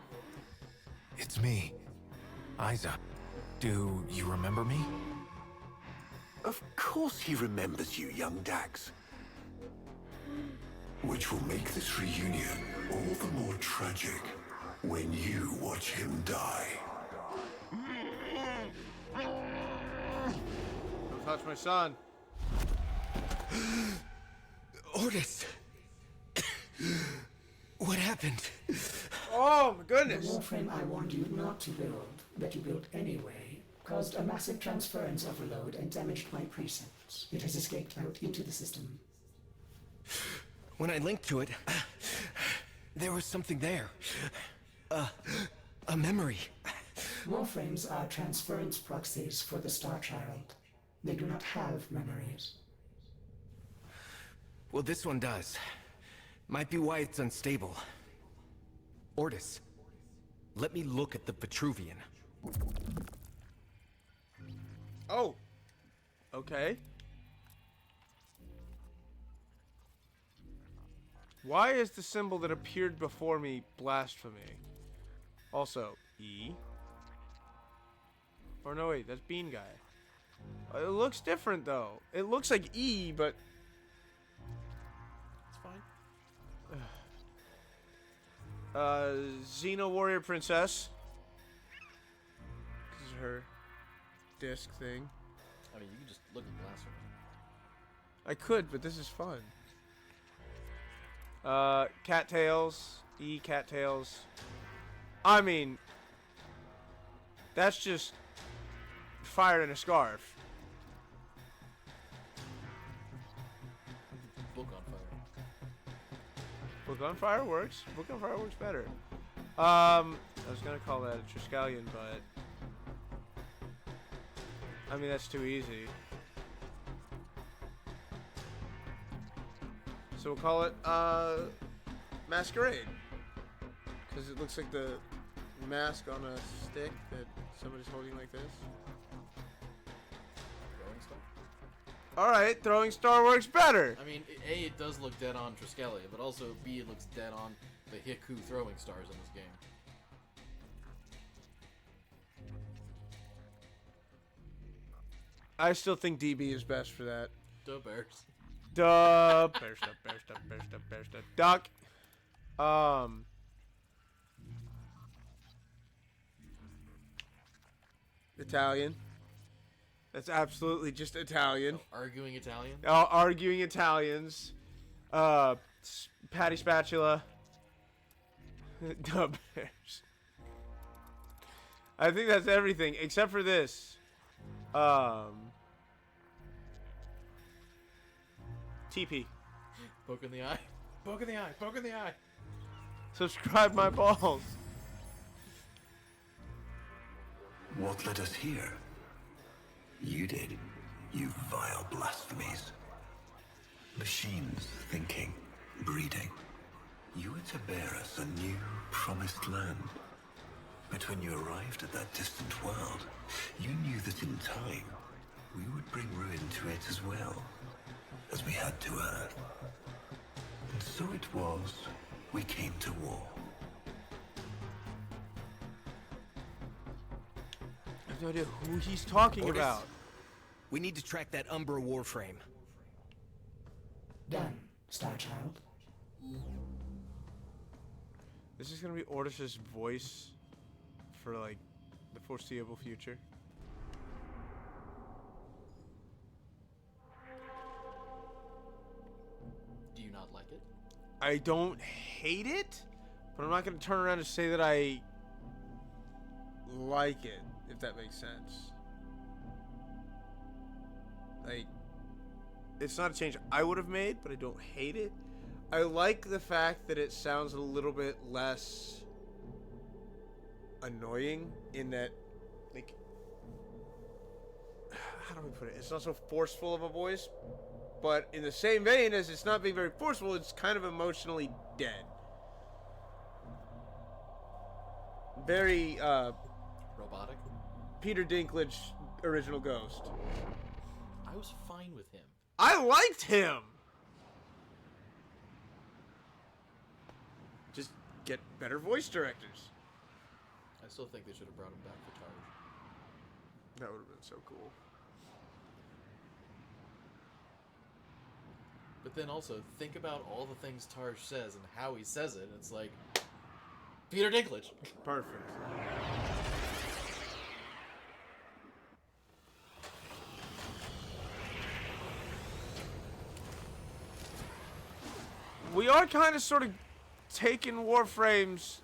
It's me, Isa. Do you remember me? Of course he remembers you, young Dax. Which will make this reunion all the more tragic when you watch him die. Don't touch my son. Ordis! What happened? Oh my The goodness. Warframe I warned you not to build, that you built anyway, caused a massive transference overload and damaged my precepts. It has escaped out into the system. When I linked to it, there was something there. A memory. Warframes are transference proxies for the Star Child. They do not have memories. Well, this one does. Might be why it's unstable. Ordis, let me look at the Vitruvian. Oh. Okay. Why is the symbol that appeared before me blasphemy? Also, E. Or no, wait, that's Bean Guy. It looks different, though. It looks like E, but... It's fine. Xena Warrior Princess. This is her disc thing. I mean, you can just look at the last one. I could, but this is fun. Cattails. E cattails. I mean, that's just fire in a scarf. Book on fire. Book on fire works. Book on fire works better. I was gonna call that a Triskelion, but I mean that's too easy. So we'll call it Masquerade, because it looks like the mask on a stick that somebody's holding like this. Throwing stuff. All right, throwing star works better. I mean, A, it does look dead on Triskelion, but also B, it looks dead on the Hiku throwing stars in this game. I still think DB is best for that. Duh, bears. Duh. Bear stuff, bear stuff, bear stuff, bear stuff. Duck. Italian. That's absolutely just Italian. Arguing Italian? Arguing Italians. Patty Spatula. Duh bears. I think that's everything except for this. TP. Poke in the eye. Poke in the eye. Poke in the eye. Subscribe my balls. What led us here? You did, you vile blasphemies. Machines thinking, breeding. You were to bear us a new, promised land. But when you arrived at that distant world, you knew that in time, we would bring ruin to it as well, as we had to Earth. And so it was, we came to war. I have no idea who he's talking Orders? about. We need to track that Umbra Warframe. Done, Starchild. This is gonna be Ordis's voice for like the foreseeable future. Do you not like it? I don't hate it, but I'm not gonna turn around and say that I like it, if that makes sense. Like, it's not a change I would have made, but I don't hate it. I like the fact that it sounds a little bit less annoying in that, like, how do we put it? It's not so forceful of a voice, but in the same vein as it's not being very forceful, it's kind of emotionally dead. Very, Robotic? Peter Dinklage original Ghost. I was fine with him. I liked him! Just get better voice directors. I still think they should have brought him back for Tarj. That would have been so cool. But then also, think about all the things Tarj says and how he says it. It's like, Peter Dinklage. Perfect. We are kind of sort of taking Warframes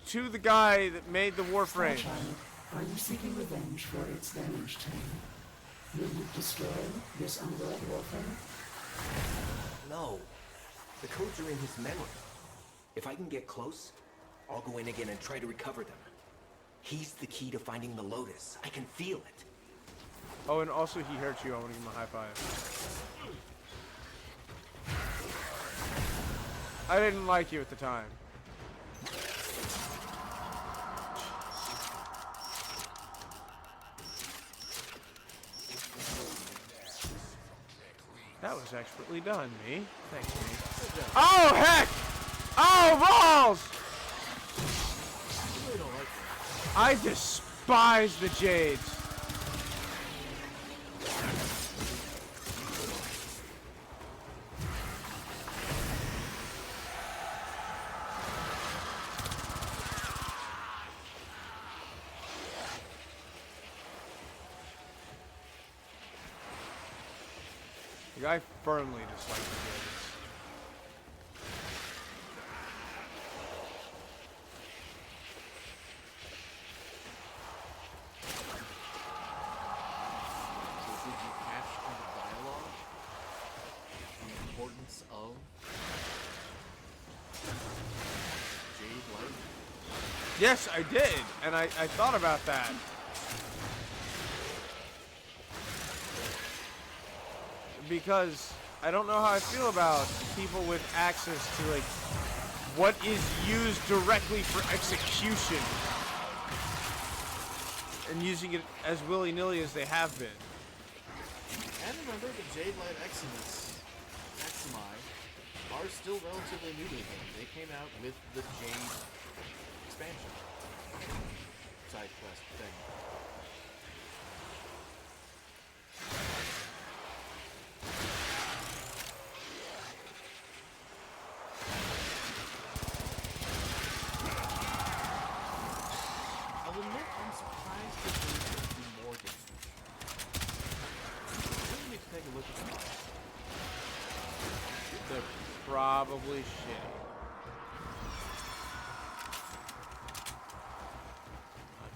to the guy that made the Warframes. Starchild, are you seeking revenge for its damage to you? Will you destroy this Umbra Warframe? No. The codes are in his memory. If I can get close, I'll go in again and try to recover them. He's the key to finding the Lotus. I can feel it. Oh, and also he hurt you. I want to give him a high five. I didn't like you at the time. That was expertly done, me. Thanks, me. Oh, heck! Oh, balls! I really don't like him. I despise the Jades. I firmly dislike the Jades. So did you catch in the dialogue the importance of Jade Light? Yes, I did, and I thought about that. Because I don't know how I feel about people with access to, like, what is used directly for execution and using it as willy-nilly as they have been. And remember, the Jade Light Maximus, Maximi, are still relatively new to the game. They came out with the Jade expansion. Side quest thing. probably shitty. I'm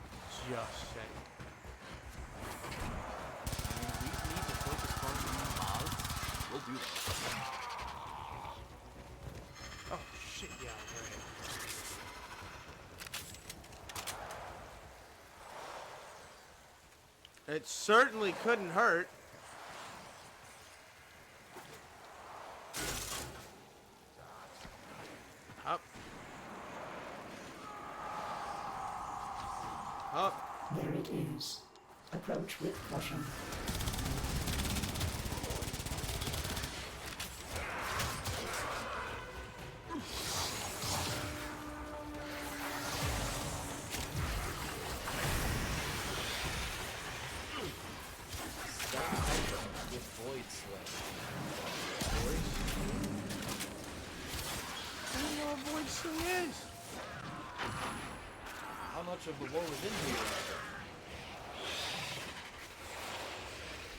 just saying. I mean, we need to focus on these mods. We'll do that. Oh shit, yeah, right. It certainly couldn't hurt. Up. Up. There it is. Approach with caution. With Void Slash. I don't know what Void Sling is. How much of the war was in here?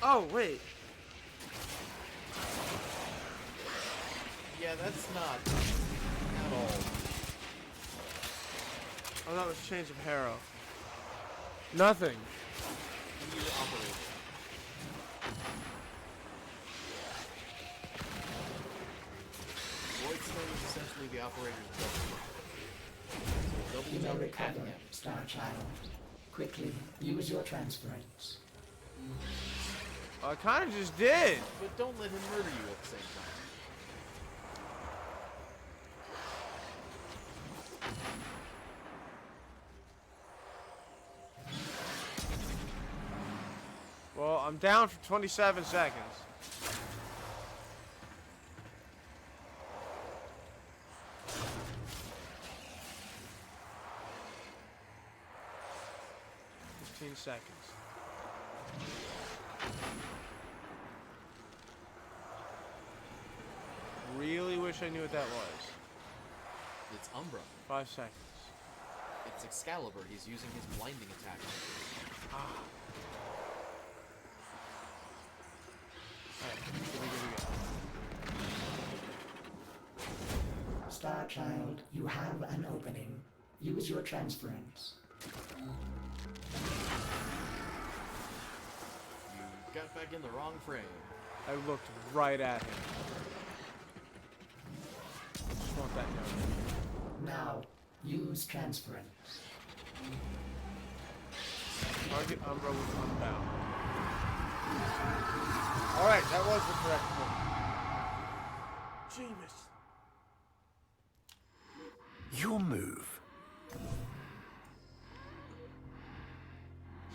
Oh, wait. Yeah, that's not at all. Oh, that was change of Harrow. Nothing. New operator. Void Sling is essentially the operator's double. You may Double recover, at him. Star Child. Quickly, use your transference. I kind of just did. But don't let him murder you at the same time. Well, I'm down for 27 seconds. Seconds. Really wish I knew what that was. It's Umbra. 5 seconds. It's Excalibur. He's using his blinding attack. Alright, here we go. Star Child, you have an opening. Use your transference. You got back in the wrong frame. I looked right at him. I just want that note. Now, use transference. Target Umbra was unbound. Alright, that was the correct one. Jeebus. Your move.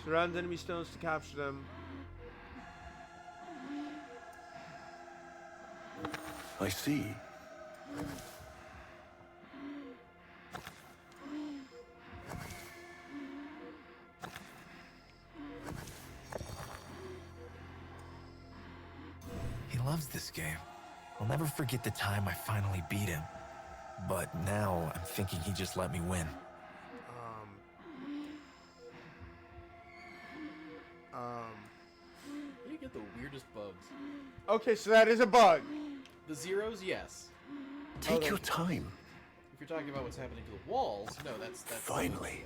Surround enemy stones to capture them. I see. He loves this game. I'll never forget the time I finally beat him. But now I'm thinking he just let me win. You get the weirdest bugs. Okay, so that is a bug. The zeros, yes. Take your time. If you're talking about what's happening to the walls, no, that's Finally.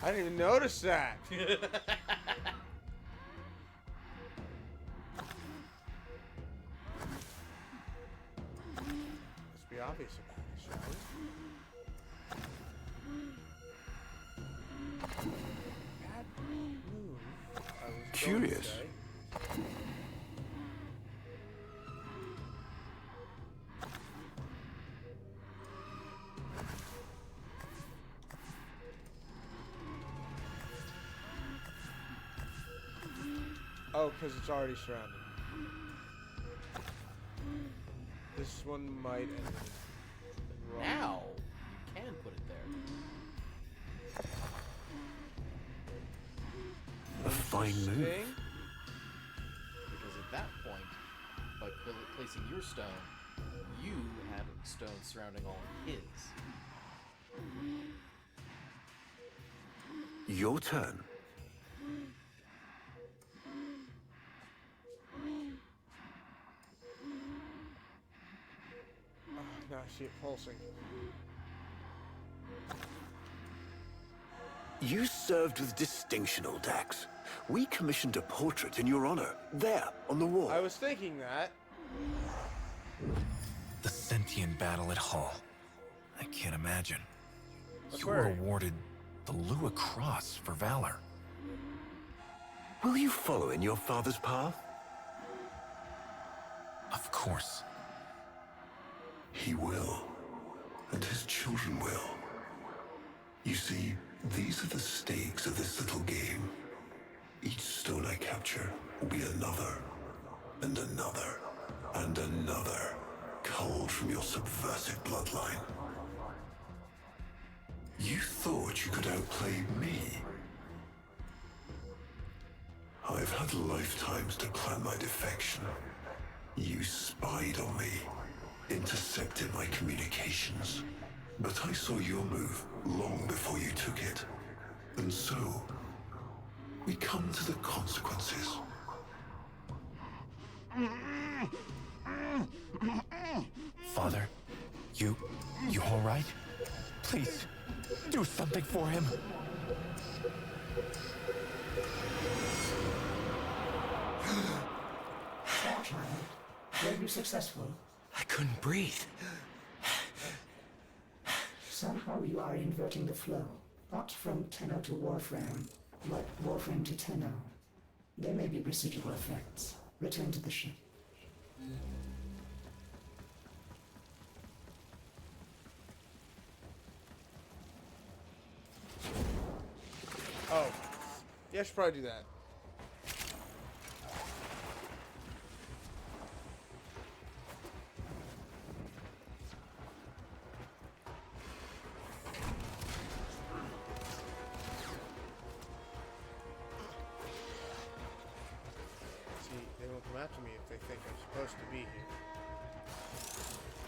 I didn't even notice that. Let's be obvious about it, shall we? Bad move. I was Curious. going to say. Oh, because it's already surrounded. This one might end in wrong. Now, you can put it there. A fine move. Interesting. Because at that point, by placing your stone, you had stones surrounding all of his. Your turn. see it pulsing. You served with distinction, old Dax. We commissioned a portrait in your honor, there, on the wall. I was thinking that. The sentient battle at Hull. I can't imagine. That's You were where- awarded the Lua Cross for valor. Will you follow in your father's path? Of course. He will, and his children will. You see, these are the stakes of this little game. Each stone I capture will be another, and another, and another, culled from your subversive bloodline. You thought you could outplay me? I've had lifetimes to plan my defection. You spied on me, intercepted my communications. But I saw your move long before you took it. And so, we come to the consequences. Father, you all right? Please, do something for him. Were you successful? I couldn't breathe. Somehow you are inverting the flow. Not from Tenno to Warframe, but Warframe to Tenno. There may be residual effects. Return to the ship. Oh. Yeah, I should probably do that. See, they won't come after me if they think I'm supposed to be here.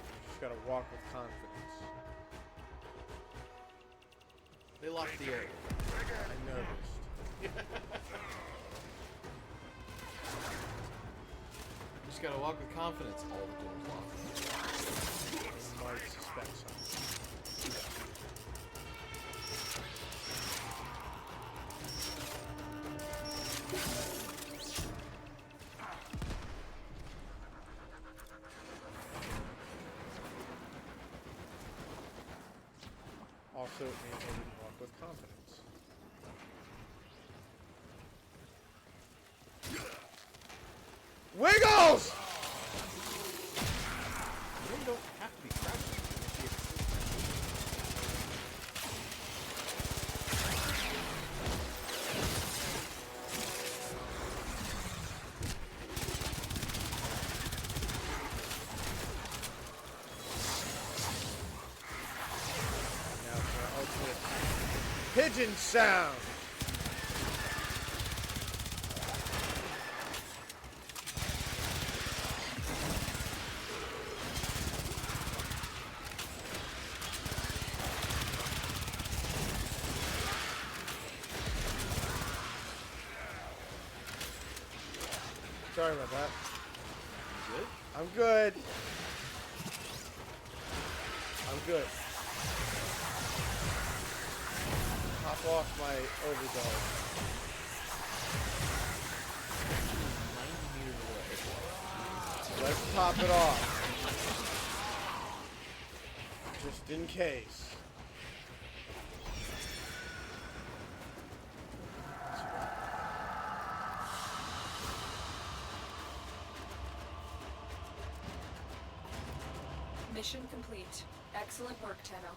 You just gotta walk with confidence. They locked the area. I noticed. Just gotta walk with confidence. All the doors locked. I might suspect something. Also, it means I didn't walk with confidence. Wiggles! You really don't have to be crouching. Now for our ultimate pigeon sound. Sorry about that. You good? I'm good. I'm good. Pop off my overdose. 90 meters away. Let's pop it off. Just in case. Mission complete. Excellent work, Tenno.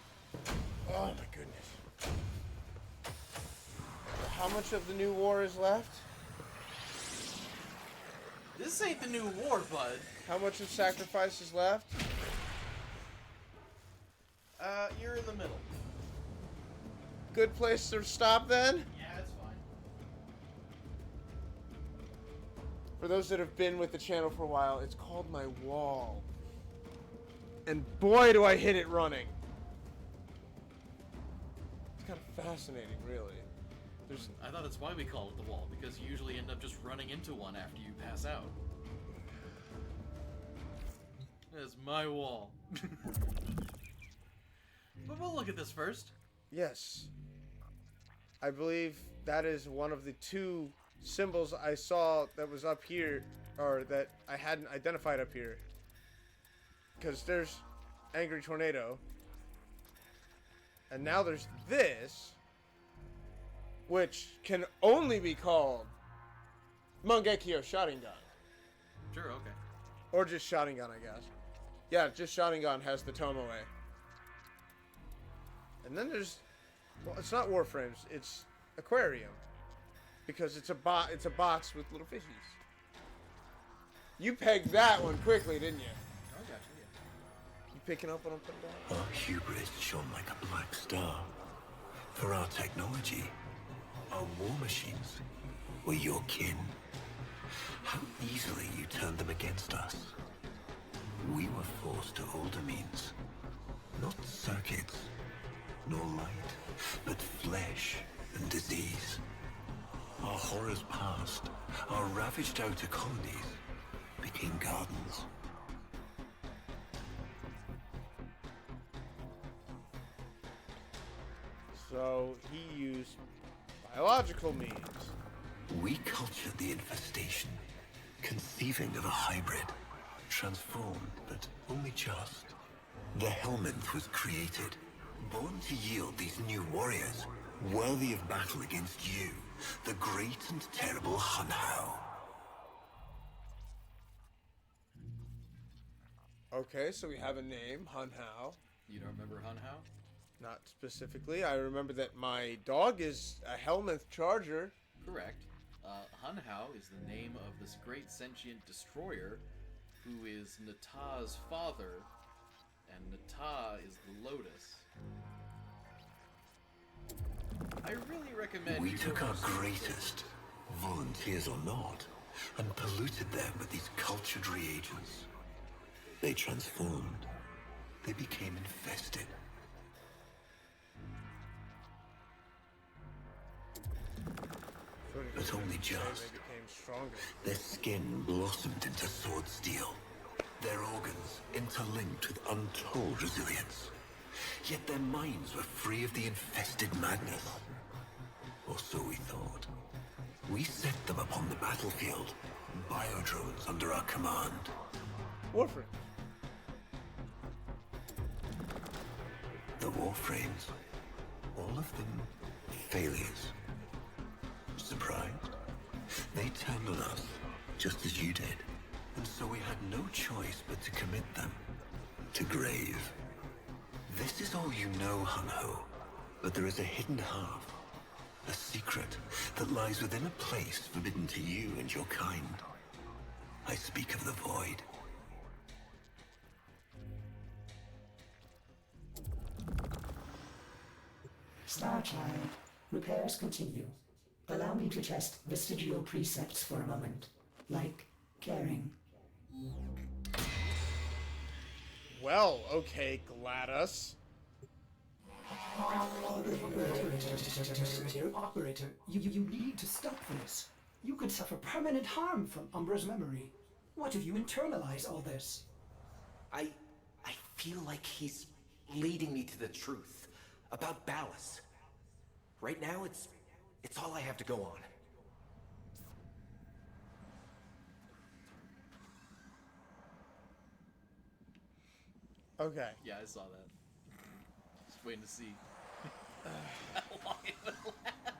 Oh my goodness. How much of the new war is left? This ain't the new war, bud. How much of sacrifice is left? You're in the middle. Good place to stop then? Yeah, it's fine. For those that have been with the channel for a while, it's called my wall. And boy, do I hit it running. It's kind of fascinating, really. There's I thought that's why we call it the wall, because you usually end up just running into one after you pass out. That's my wall. will look at this first. Yes. I believe that is one of the two symbols I saw that was up here, or that I hadn't identified up here. Because there's Angry Tornado. And now there's this, which can only be called Mangekyo Sharingan. Sure, okay. Or just Sharingan, I guess. Yeah, just Sharingan has the Tomoe. And then there's... Well, it's not Warframes, it's Aquarium. Because it's a box with little fishies. You pegged that one quickly, didn't you? Oh, gotcha, yeah. You picking up what I'm putting down? Our hubris shone like a black star. For our technology, our war machines were your kin. How easily you turned them against us. We were forced to older means. Not circuits, nor light, but flesh and disease. Our horrors passed. Our ravaged outer colonies became gardens. So he used biological means. We cultured the infestation, conceiving of a hybrid, transformed, but only just. The Helminth was created, born to yield these new warriors, worthy of battle against you, the great and terrible Hun Hao. Okay, so we have a name, Hun Hao. You don't remember Hun Hao? Not specifically. I remember that my dog is a Helminth Charger. Correct. Hun Hao is the name of this great sentient destroyer who is Nata's father, and Nata is the Lotus. I really recommend We you took go our see this. greatest, volunteers or not, and polluted them with these cultured reagents. They transformed. They became infested. But only just. They became stronger. Their skin blossomed into sword steel. Their organs interlinked with untold resilience. Yet their minds were free of the infested madness. Or so we thought. We set them upon the battlefield, biodrones under our command. Warframe. The Warframes, all of them failures. Surprised? They turned on us, just as you did. And so we had no choice but to commit them to grave. This is all you know, Hun Ho, but there is a hidden half, a secret that lies within a place forbidden to you and your kind. I speak of the Void. Starchild, repairs continue. Allow me to test vestigial precepts for a moment, like caring. Well, okay, GLaDOS. Operator, you need to stop this. You could suffer permanent harm from Umbra's memory. What if you internalize all this? I feel like he's leading me to the truth about Ballas. Right now, it's all I have to go on. Okay. Yeah, I saw that. Just waiting to see how long it would last.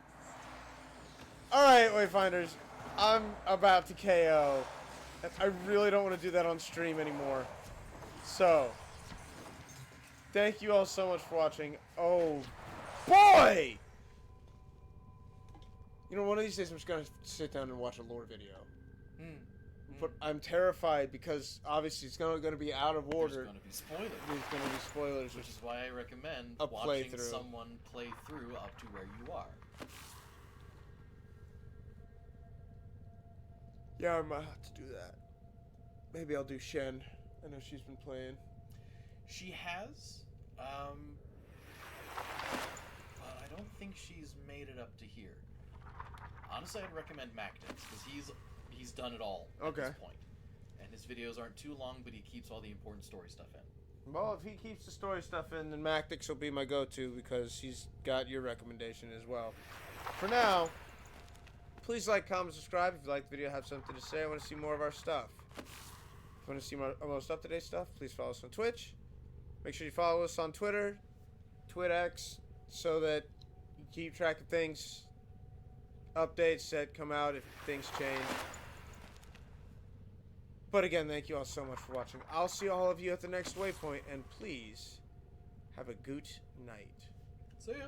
Alright, Wayfinders. I'm about to KO. And I really don't want to do that on stream anymore. So, thank you all so much for watching. Oh, boy! You know, one of these days I'm just going to sit down and watch a lore video. But I'm terrified because obviously it's going to be out of order. There's going to be spoilers. There's going to be spoilers. Which is why I recommend A watching playthrough. someone play through up to where you are. Yeah, I might have to do that. Maybe I'll do Shen. I know she's been playing. She has, but I don't think she's made it up to here. Honestly, I'd recommend Macdens, because he's done it all at Okay. this point. And his videos aren't too long, but he keeps all the important story stuff in. Well, if he keeps the story stuff in, then Mactix will be my go-to because he's got your recommendation as well. For now, please like, comment, subscribe. If you like the video, have something to say. I want to see more of our stuff. If you want to see our most up-to-date stuff, please follow us on Twitch. Make sure you follow us on Twitter, TwitX, so that you keep track of things, updates that come out if things change. But again, thank you all so much for watching. I'll see all of you at the next waypoint, and please have a good night. See ya.